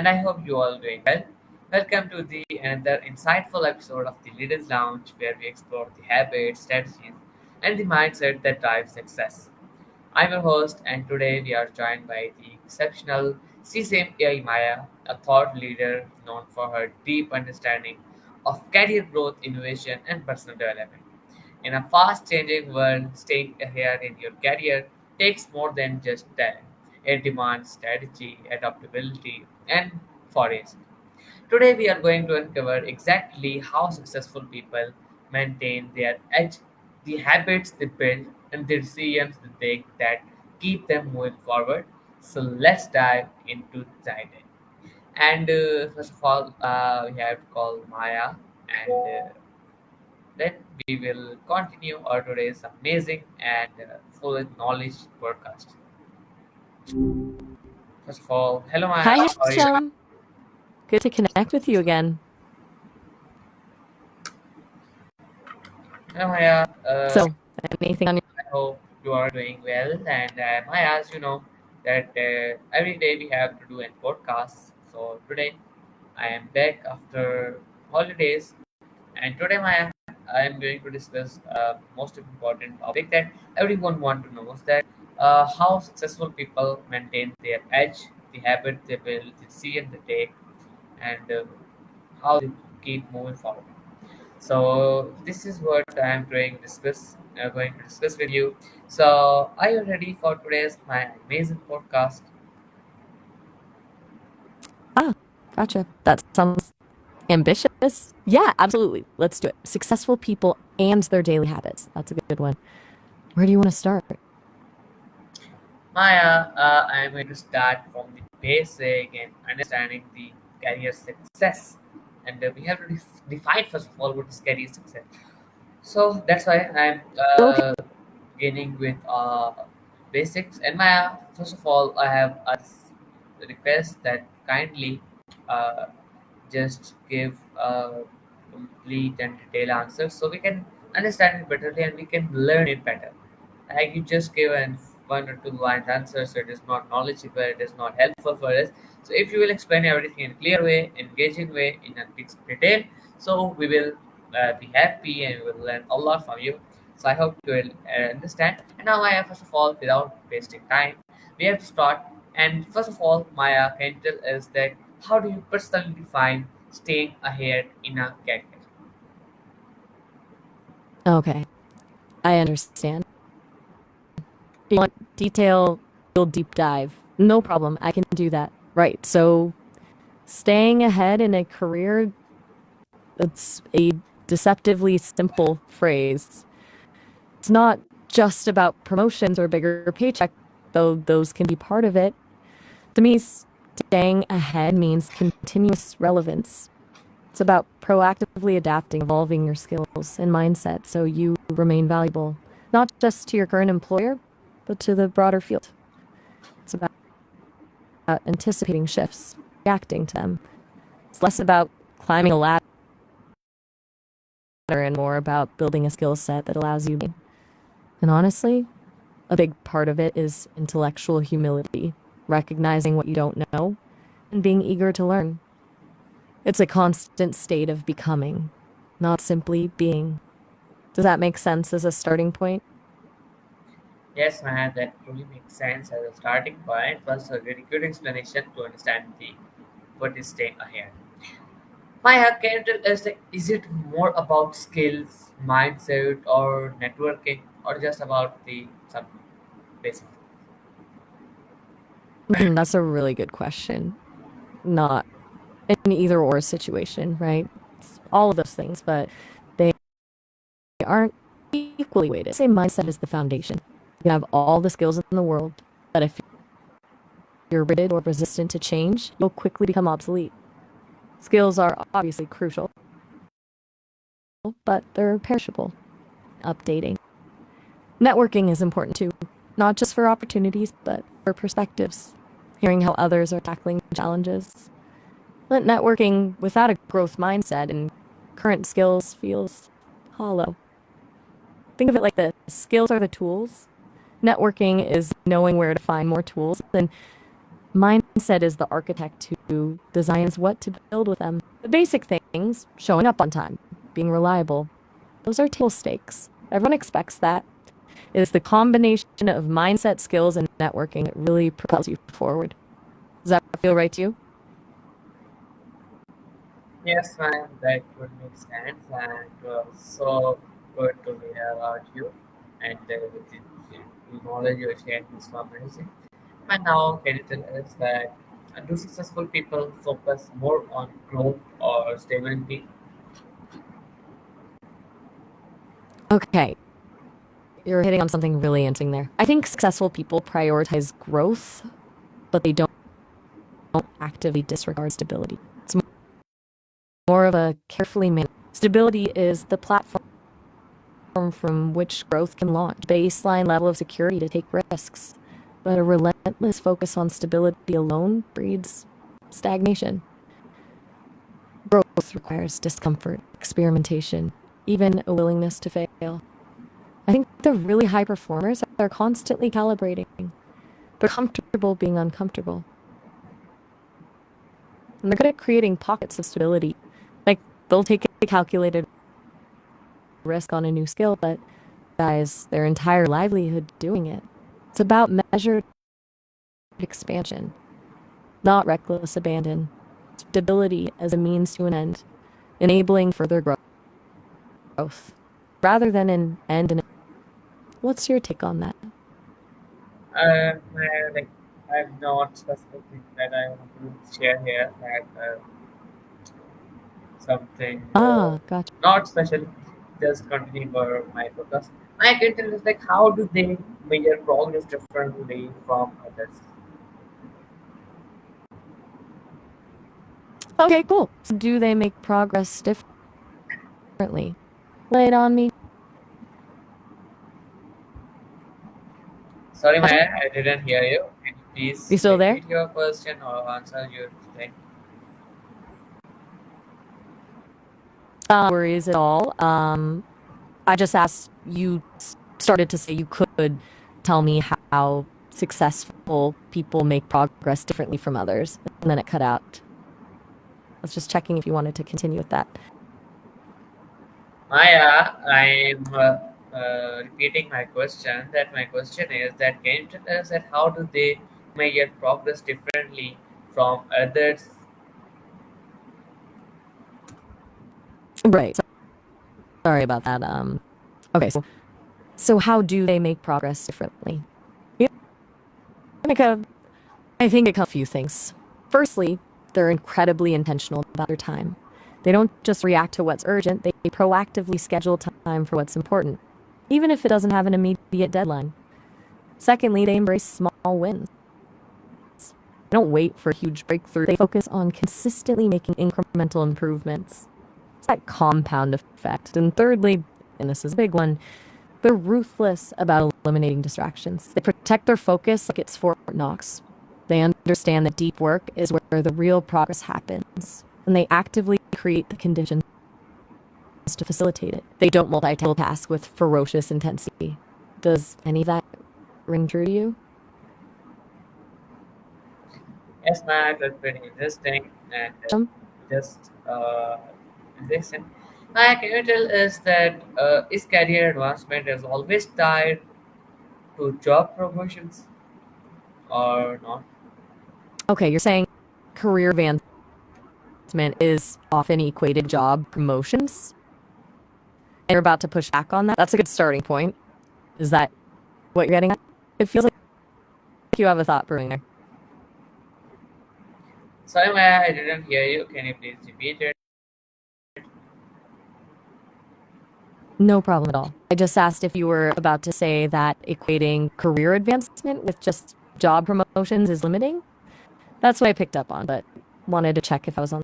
and I hope you all doing well. Welcome to the another insightful episode of the Leaders Lounge, where we explore the habits, strategies, and the mindset that drives success. I'm your host, and today we are joined by the exceptional CSAM Maya, a thought leader known for her deep understanding of career growth, innovation, and personal development. In a fast changing world, staying ahead in your career takes more than just talent. It demands strategy, adaptability, and forays. Today, we are going to uncover exactly how successful people maintain their edge, the habits they build, and the decisions they take that keep them moving forward. So, let's dive in. And first of all, we have to call Maya, and then we will continue our today's amazing and full of knowledge podcast. First of all, hello Maya, Hi, how are you? Hisham. Good to connect with you again. Hello Maya, So, anything on your... I hope you are doing well. And Maya, as you know, that every day we have to do a podcast. So today I am back after holidays, and today Maya, I am going to discuss most important topic that everyone want to know is that how successful people maintain their edge, the habit they build, the decision they take, and how they keep moving forward. So this is what I am going to discuss with you. So are you ready for today's my amazing podcast? Ah, gotcha. That sounds ambitious. Yeah, absolutely. Let's do it. Successful people and their daily habits. That's a good one. Where do you want to start? Maya, I am going to start from the basic and understanding the career success, and we have to define first of all what is career success. So that's why I'm Okay. beginning with basics. And Maya, first of all, I have a request that kindly uh, just give a complete and detailed answer so we can understand it better and we can learn it better. Like you just give an one or two line answer, so it is not knowledgeable, it is not helpful for us. So if you will explain everything in clear way, engaging way, in a detail, so we will be happy and we will learn a lot from you. So I hope you will understand. And now Maya, first of all, without wasting time, we have to start. And first of all, Maya, can you tell us that how do you personally define staying ahead in a career? Okay. I understand. Do you want detail, real deep dive? No problem. I can do that. Right. So, staying ahead in a career, that's a deceptively simple phrase. It's not just about promotions or bigger paycheck, though those can be part of it. To me, staying ahead means continuous relevance. It's about proactively adapting, evolving your skills and mindset so you remain valuable, not just to your current employer, but to the broader field. It's about anticipating shifts, reacting to them. It's less about climbing a ladder and more about building a skill set that allows you. And honestly, a big part of it is intellectual humility, recognizing what you don't know and being eager to learn. It's a constant state of becoming, not simply being. Does that make sense as a starting point? Yes, man, that truly makes sense as a starting point. Was a very good explanation to understand the what is staying ahead. Maya, can you tell us like, is it more about skills, mindset, or networking, or just about the some basic? That's a really good question. Not an either or situation, right? It's all of those things, but they aren't equally weighted. Same mindset is the foundation. You can have all the skills in the world, but if you're rigid or resistant to change, you'll quickly become obsolete. Skills are obviously crucial, but they're perishable. Updating. Networking is important too, not just for opportunities, but for perspectives. Hearing how others are tackling challenges. But networking without a growth mindset and current skills feels hollow. Think of it like skills are the tools. Networking is knowing where to find more tools, and Mindset is the architect who designs what to build with them. The basic things, showing up on time, being reliable, those are table stakes. Everyone expects that. It is the combination of mindset, skills, and networking that really propels you forward. Does that feel right to you? Yes, ma'am, that would make sense, and so good to hear about you and with the knowledge you shared is so amazing. And now, can you tell us that do successful people focus more on growth or stability? Okay, you're hitting on something really interesting there. I think successful people prioritize growth, but they don't actively disregard stability. It's more of a carefully managed. Stability is the platform from which growth can launch, baseline level of security to take risks. But a relentless focus on stability alone breeds stagnation. Growth requires discomfort, experimentation, even a willingness to fail. I think the really high performers are constantly calibrating. They're comfortable being uncomfortable. And they're good at creating pockets of stability. Like, they'll take a calculated risk on a new skill, but guys, their entire livelihood doing it. It's about measured expansion, not reckless abandon. Stability as a means to an end, enabling further growth, rather than an end in it. What's your take on that? Like, I'm not specific thing that I want to share here. That something Gotcha. not special, just continue for my focus. My question is like, how do they measure progress differently from others? Okay, cool. So do they make progress differently? Lay it on me. Sorry, Gotcha. Maya, I didn't hear you. Can you You please still there? repeat your question or answer your thing? Worries at all. I just asked you started to say you could tell me how successful people make progress differently from others, and then it cut out. I was just checking if you wanted to continue with that. Maya, I'm repeating my question. That my question is that can you tell us that how do they measure progress differently from others? Right. Sorry about that. Okay. So how do they make progress differently? Yeah, make a, I think a few things. Firstly, they're incredibly intentional about their time. They don't just react to what's urgent, they proactively schedule time for what's important, even if it doesn't have an immediate deadline. Secondly, they embrace small wins. They don't wait for a huge breakthrough. They focus on consistently making incremental improvements. It's that compound effect. And thirdly, and this is a big one, they're ruthless about eliminating distractions. They protect their focus like it's Fort Knox. They understand that deep work is where the real progress happens, and they actively create the conditions to facilitate it. They don't multitask with ferocious intensity. Does any of that ring true to you? Yes, Matt, that's pretty interesting and just listen. Can you tell us that is career advancement is always tied to job promotions or not? Okay, you're saying career advancement is often equated job promotions, and you're about to push back on that. That's a good starting point. Is that what you're getting at? It feels like you have a thought brewing there. Sorry, Maya, I didn't hear you. Can you please repeat it? No problem at all. I just asked if you were about to say that equating career advancement with just job promotions is limiting. That's what I picked up on, but wanted to check if I was on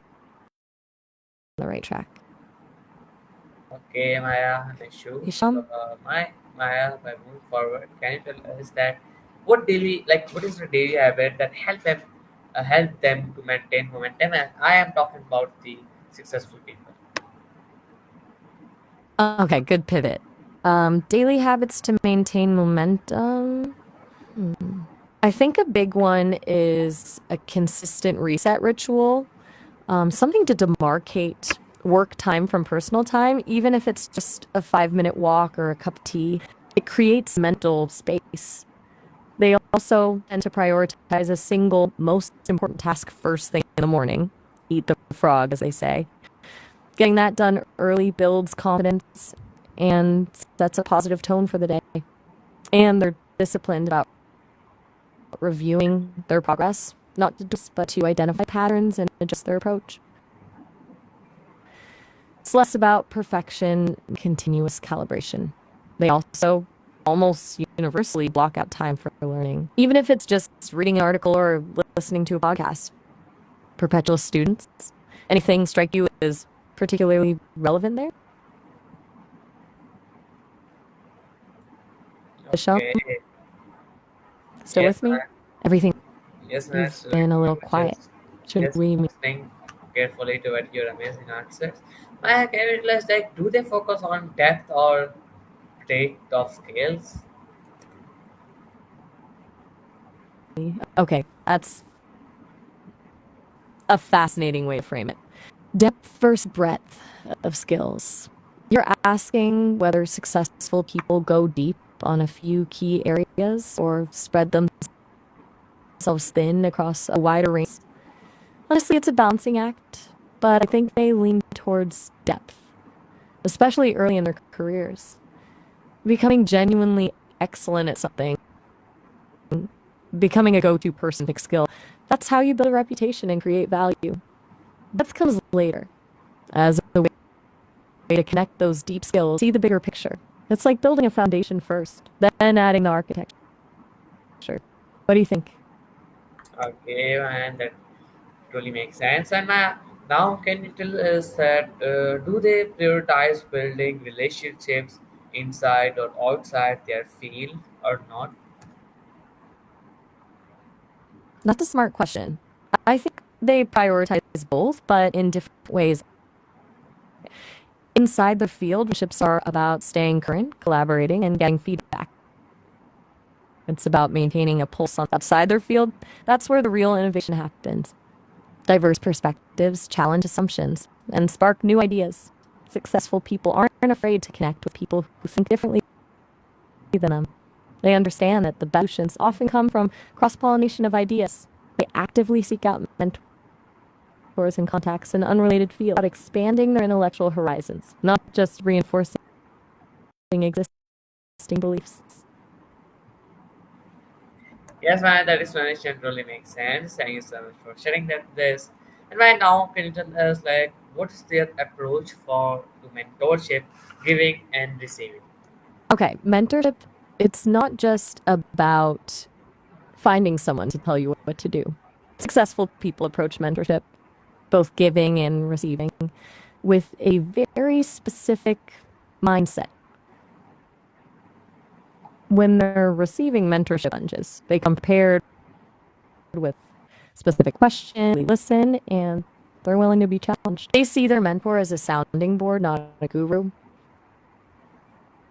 the right track. Okay, Maya, no issue. So, Hisham? Maya, by moving forward, can you tell us that what is the daily habit that help them to maintain momentum? And I am talking about the successful people. Okay, good pivot. Daily habits to maintain momentum. Hmm. I think a big one is a consistent reset ritual, something to demarcate work time from personal time, even if it's just a 5 minute walk or a cup of tea. It creates mental space. They also tend to prioritize a single, most important task first thing in the morning. Eat the frog, as they say. Getting that done early builds confidence and sets a positive tone for the day. And they're disciplined about reviewing their progress, not to just, but to identify patterns and adjust their approach. It's less about perfection and continuous calibration. They also almost universally block out time for learning, even if it's just reading an article or listening to a podcast. Perpetual students, anything strike you as particularly relevant there? Michelle, Okay. still Yes, with me? ma'am. Everything, Yes, ma'am. you've Absolutely. been a We little were quiet. just Shouldn't yes we? listening carefully to what your amazing answers. I can realize like, do they focus on depth or breadth of scales? Okay, that's a fascinating way to frame it. Depth versus breadth of skills. You're asking whether successful people go deep on a few key areas or spread themselves thin across a wider range. Honestly, it's a balancing act, but I think they lean towards depth, especially early in their careers. Becoming genuinely excellent at something, becoming a go to person with skill, that's how you build a reputation and create value. Depth comes later as a way to connect those deep skills, see the bigger picture. It's like building a foundation first, then adding the architecture. What do you think? Okay, and that truly makes sense. And now, can you tell us that do they prioritize building relationships inside or outside their field or not? That's a smart question. I think they prioritize both, but in different ways. Inside the field, relationships are about staying current, collaborating, and getting feedback. It's about maintaining a pulse on outside their field. That's where the real innovation happens. Diverse perspectives challenge assumptions and spark new ideas. Successful people aren't afraid to connect with people who think differently than them. They understand that the best solutions often come from cross pollination of ideas. They actively seek out mentors and contacts in unrelated fields, about expanding their intellectual horizons, not just reinforcing existing beliefs. Yes, man, that explanation really makes sense. Thank you so much for sharing that this. And right now, can you tell us like what is their approach for to mentorship, giving and receiving? Okay, mentorship, it's not just about finding someone to tell you what to do. Successful people approach mentorship, both giving and receiving, with a very specific mindset. When they're receiving mentorship lunges, they come prepared with specific questions, they listen, and they're willing to be challenged. They see their mentor as a sounding board, not a guru.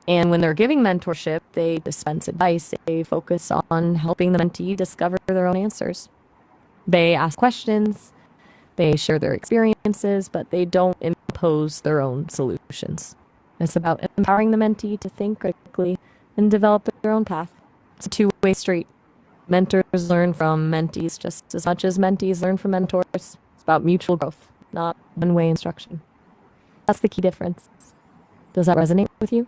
And when they're giving mentorship, they dispense advice. They focus on helping the mentee discover their own answers. They ask questions, they share their experiences, but they don't impose their own solutions. It's about empowering the mentee to think critically and develop their own path. It's a two-way street. Mentors learn from mentees just as much as mentees learn from mentors. It's about mutual growth, not one-way instruction. That's the key difference. Does that resonate with you?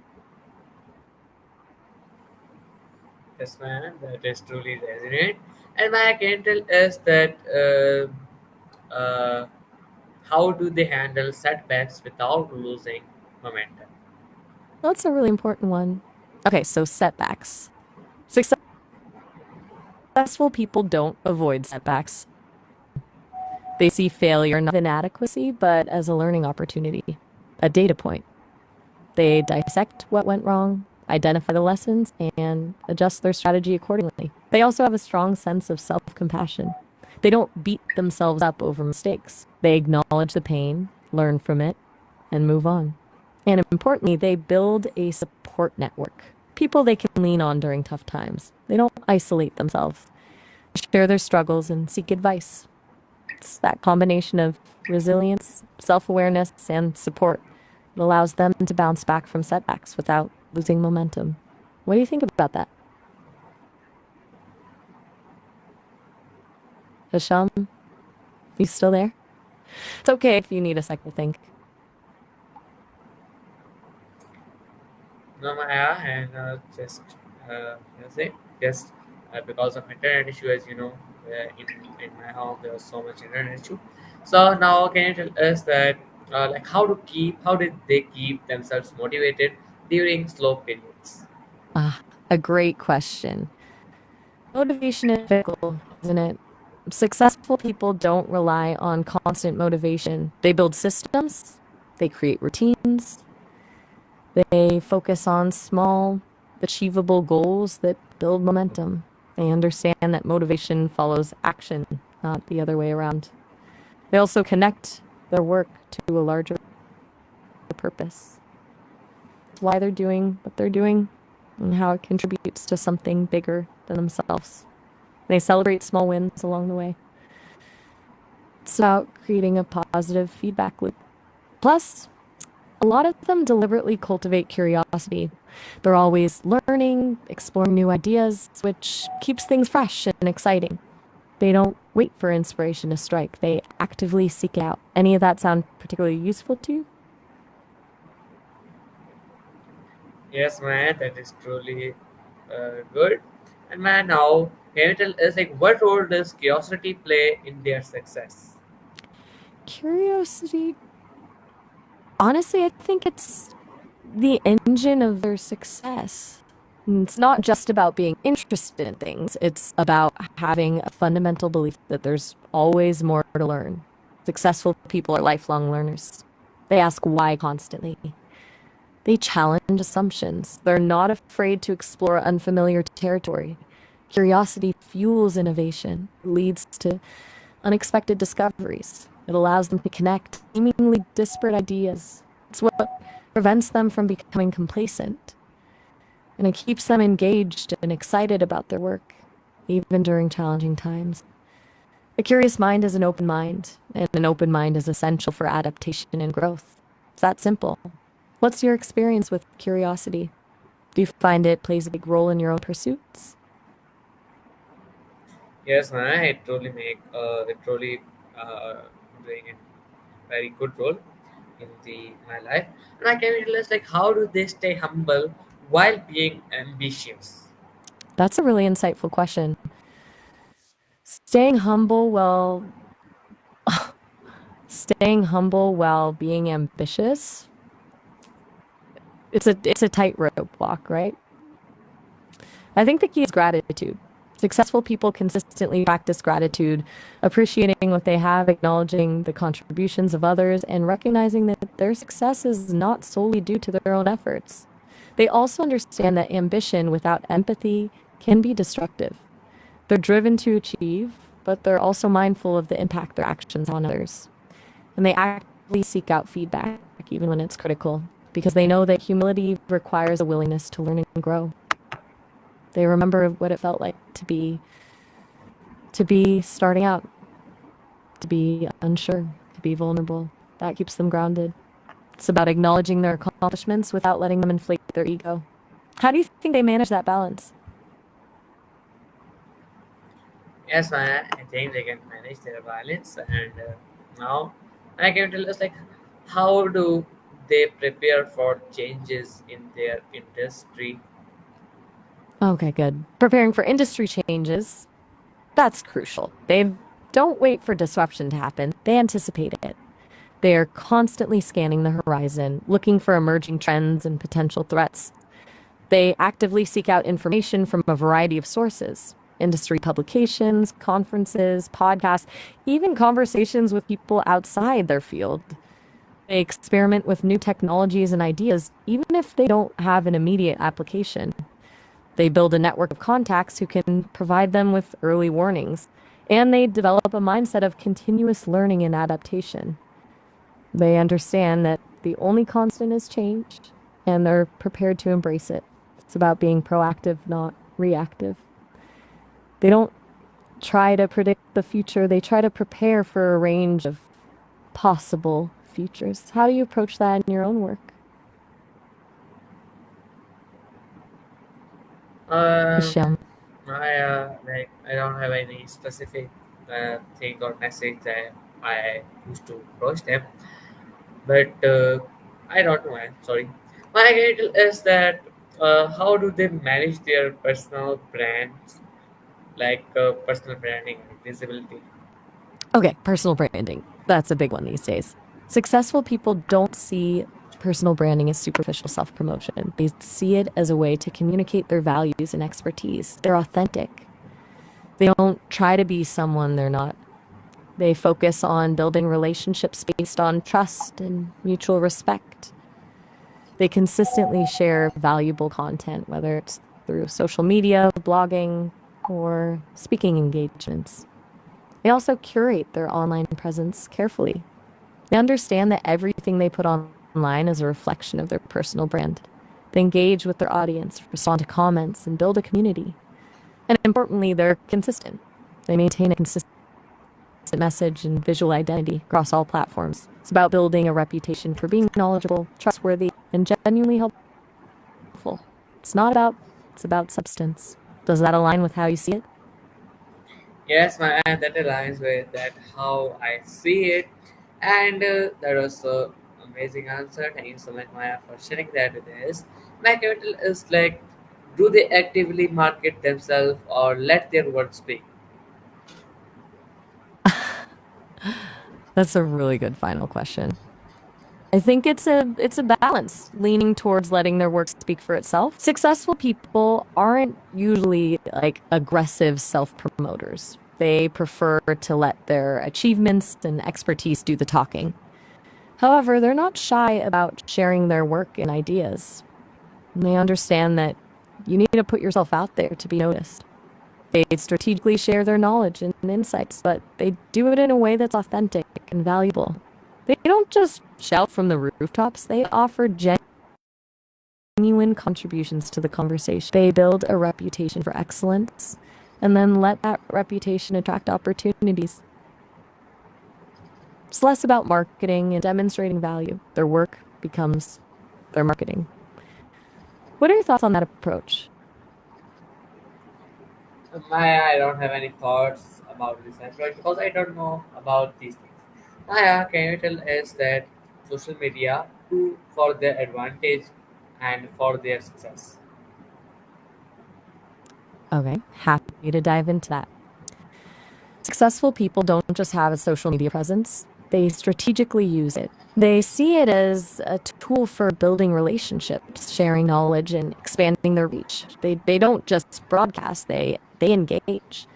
Yes, man, that is truly resonant. And my can tell us that how do they handle setbacks without losing momentum? That's a really important one. Okay, so setbacks. Successful people don't avoid setbacks. They see failure not as inadequacy, but as a learning opportunity, a data point. They dissect what went wrong, identify the lessons, and adjust their strategy accordingly. They also have a strong sense of self compassion. They don't beat themselves up over mistakes. They acknowledge the pain, learn from it, and move on. And importantly, they build a support network. People they can lean on during tough times. They don't isolate themselves. share their struggles, and seek advice. It's that combination of resilience, self awareness, and support that allows them to bounce back from setbacks without losing momentum. What do you think about that? Hisham, you still there? It's okay if you need a sec to think. No, Maya, and just say just because of internet issue, as you know, in my home there was so much internet issue. So now, can you tell us that like how did they keep themselves motivated during slow periods? Ah, a great question. Motivation is fickle, isn't it? Successful people don't rely on constant motivation. They build systems, they create routines, they focus on small, achievable goals that build momentum. They understand that motivation follows action, not the other way around. They also connect their work to a larger purpose. Why they're doing what they're doing and how it contributes to something bigger than themselves. They celebrate small wins along the way. It's about creating a positive feedback loop. Plus, a lot of them deliberately cultivate curiosity. They're always learning, exploring new ideas, which keeps things fresh and exciting. They don't wait for inspiration to strike, they actively seek it out. Any of that sound particularly useful to you? Yes, man, that is truly good. And man, now can you tell us like what role does curiosity play in their success? Curiosity, honestly, I think it's the engine of their success. It's not just about being interested in things, it's about having a fundamental belief that there's always more to learn. Successful people are lifelong learners. They ask why constantly. They challenge assumptions. They're not afraid to explore unfamiliar territory. Curiosity fuels innovation, it leads to unexpected discoveries. It allows them to connect seemingly disparate ideas. It's what prevents them from becoming complacent, and it keeps them engaged and excited about their work, even during challenging times. A curious mind is an open mind, and an open mind is essential for adaptation and growth. It's that simple. What's your experience with curiosity? Do you find it plays a big role in your own pursuits? Yes, man, it truly doing a very good role in the my life. And I can realize like how do they stay humble while being ambitious? That's a really insightful question. Staying humble while staying humble while being ambitious. It's a tightrope walk, right? I think the key is gratitude. Successful people consistently practice gratitude, appreciating what they have, acknowledging the contributions of others, and recognizing that their success is not solely due to their own efforts. They also understand that ambition without empathy can be destructive. They're driven to achieve, but they're also mindful of the impact their actions on others. And they actively seek out feedback, even when it's critical, because they know that humility requires a willingness to learn and grow. They remember what it felt like to be starting out, to be unsure, to be vulnerable. That keeps them grounded. It's about acknowledging their accomplishments without letting them inflate their ego. How do you think they manage that balance? Yes, man, I think they can manage their violence. And now I can tell us like how do they prepare for changes in their industry? Okay, good. Preparing for industry changes, that's crucial. They don't wait for disruption to happen, they anticipate it. They are constantly scanning the horizon, looking for emerging trends and potential threats. They actively seek out information from a variety of sources: industry publications, conferences, podcasts, even conversations with people outside their field. They experiment with new technologies and ideas, even if they don't have an immediate application. They build a network of contacts who can provide them with early warnings. And they develop a mindset of continuous learning and adaptation. They understand that the only constant is change, and they're prepared to embrace it. It's about being proactive, not reactive. They don't try to predict the future, they try to prepare for a range of possible futures. How do you approach that in your own work? Um, Michelle? I don't have any specific thing or message that I used to approach them, but I don't know. I'm sorry. My idea is that how do they manage their personal brands, like personal branding and visibility? Okay, personal branding. That's a big one these days. Successful people don't see personal branding as superficial self promotion. They see it as a way to communicate their values and expertise. They're authentic. They don't try to be someone they're not. They focus on building relationships based on trust and mutual respect. They consistently share valuable content, whether it's through social media, blogging, or speaking engagements. They also curate their online presence carefully. They understand that everything they put online is a reflection of their personal brand. They engage with their audience, respond to comments, and build a community. And importantly, they're consistent. They maintain a consistent message and visual identity across all platforms. It's about building a reputation for being knowledgeable, trustworthy, and genuinely helpful. It's not about, it's about substance. Does that align with how you see it? Yes, and that aligns with that how I see it, and that was a amazing answer. Thank you so much, Maya, for sharing that with us. My capital is like, do they actively market themselves or let their words speak? That's a really good final question. I think it's a balance, leaning towards letting their work speak for itself. Successful people aren't usually like aggressive self-promoters. They prefer to let their achievements and expertise do the talking. However, they're not shy about sharing their work and ideas. They understand that you need to put yourself out there to be noticed. They strategically share their knowledge and insights, but they do it in a way that's authentic and valuable. They don't just shout from the rooftops, they offer genuine contributions to the conversation. They build a reputation for excellence and then let that reputation attract opportunities. It's less about marketing and demonstrating value. Their work becomes their marketing. What are your thoughts on that approach? Maya, I don't have any thoughts about this aspect because I don't know about these things. Maya, can you tell us that social media do for their advantage and for their success? Okay, happy to dive into that. Successful people don't just have a social media presence, they strategically use it. They see it as a tool for building relationships, sharing knowledge, and expanding their reach. They don't just broadcast, they engage.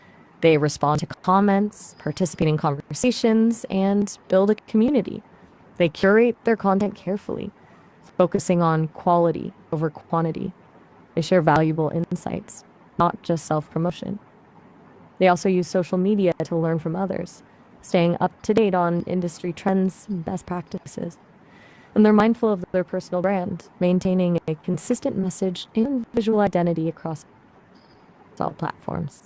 They respond to comments, participate in conversations, and build a community. They curate their content carefully, focusing on quality over quantity. They share valuable insights, not just self promotion. They also use social media to learn from others, staying up to date on industry trends and best practices. And they're mindful of their personal brand, maintaining a consistent message and visual identity across all platforms.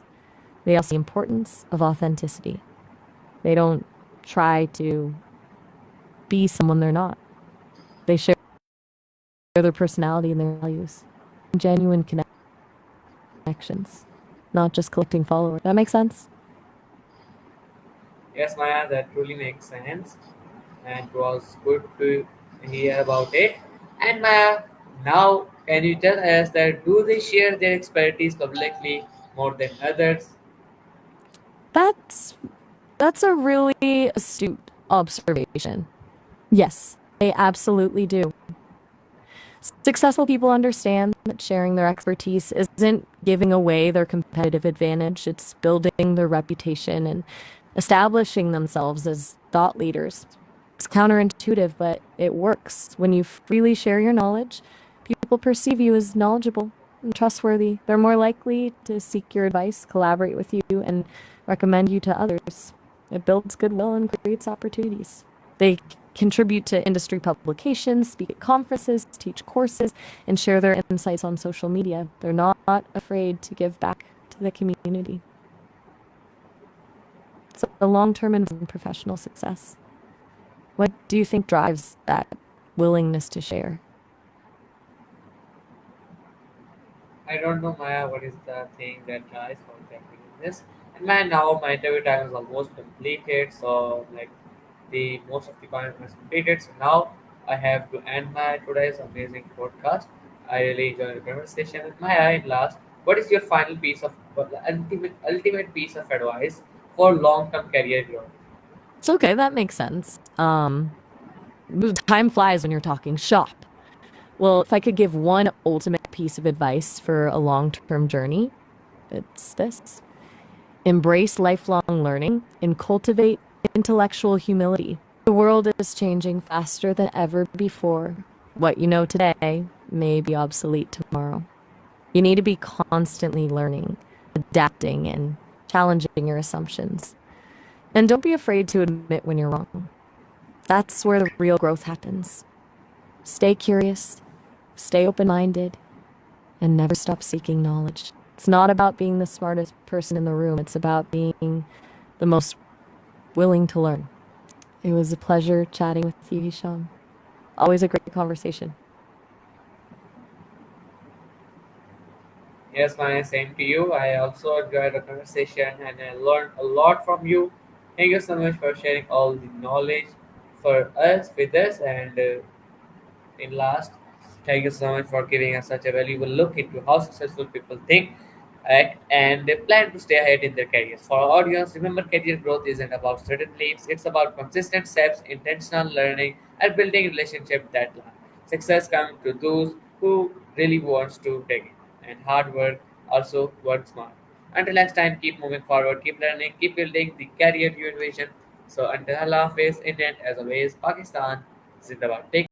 They also see the importance of authenticity. They don't try to be someone they're not. They share their personality and their values, genuine connections, not just collecting followers. That makes sense? Yes, Maya, that truly makes sense, and it was good to hear about it. And Maya, now can you tell us that do they share their expertise publicly more than others? That's that's a really astute observation. Yes, they absolutely do. Successful people understand that sharing their expertise isn't giving away their competitive advantage, it's building their reputation and establishing themselves as thought leaders. It's counterintuitive, but it works. When you freely share your knowledge, people perceive you as knowledgeable and trustworthy. They're more likely to seek your advice, collaborate with you, and recommend you to others. It builds goodwill and creates opportunities. They contribute to industry publications, speak at conferences, teach courses, and share their insights on social media. They're not afraid to give back to the community. It's a long-term and professional success. What do you think drives that willingness to share? I don't know, Maya, what is the thing that drives for exactly this. And man, now my interview time is almost completed, so like the most of the content is completed. So now I have to end my today's amazing podcast. I really enjoyed the conversation with Maya. In last, what is your final piece of ultimate piece of advice for long term career growth? It's okay, that makes sense. Time flies when you're talking shop. Well, if I could give one ultimate piece of advice for a long-term journey, it's this. Embrace lifelong learning and cultivate intellectual humility. The world is changing faster than ever before. What you know today may be obsolete tomorrow. You need to be constantly learning, adapting, and challenging your assumptions. And don't be afraid to admit when you're wrong. That's where the real growth happens. Stay curious, stay open minded, and never stop seeking knowledge. It's not about being the smartest person in the room, it's about being the most willing to learn. It was a pleasure chatting with you, Hisham. Always a great conversation. Yes, Maya, same to you. I also enjoyed the conversation and I learned a lot from you. Thank you so much for sharing all the knowledge for us with us. And in last, thank you so much for giving us such a valuable look into how successful people think, act, and they plan to stay ahead in their careers. For our audience, remember career growth isn't about sudden leaps, it's about consistent steps, intentional learning, and building relationships that last. Success comes to those who really wants to take it, and hard work also work smart. Until next time, keep moving forward, keep learning, keep building the career you envision. So until Allah Hafiz, Indian as always, Pakistan, Zindabad. Take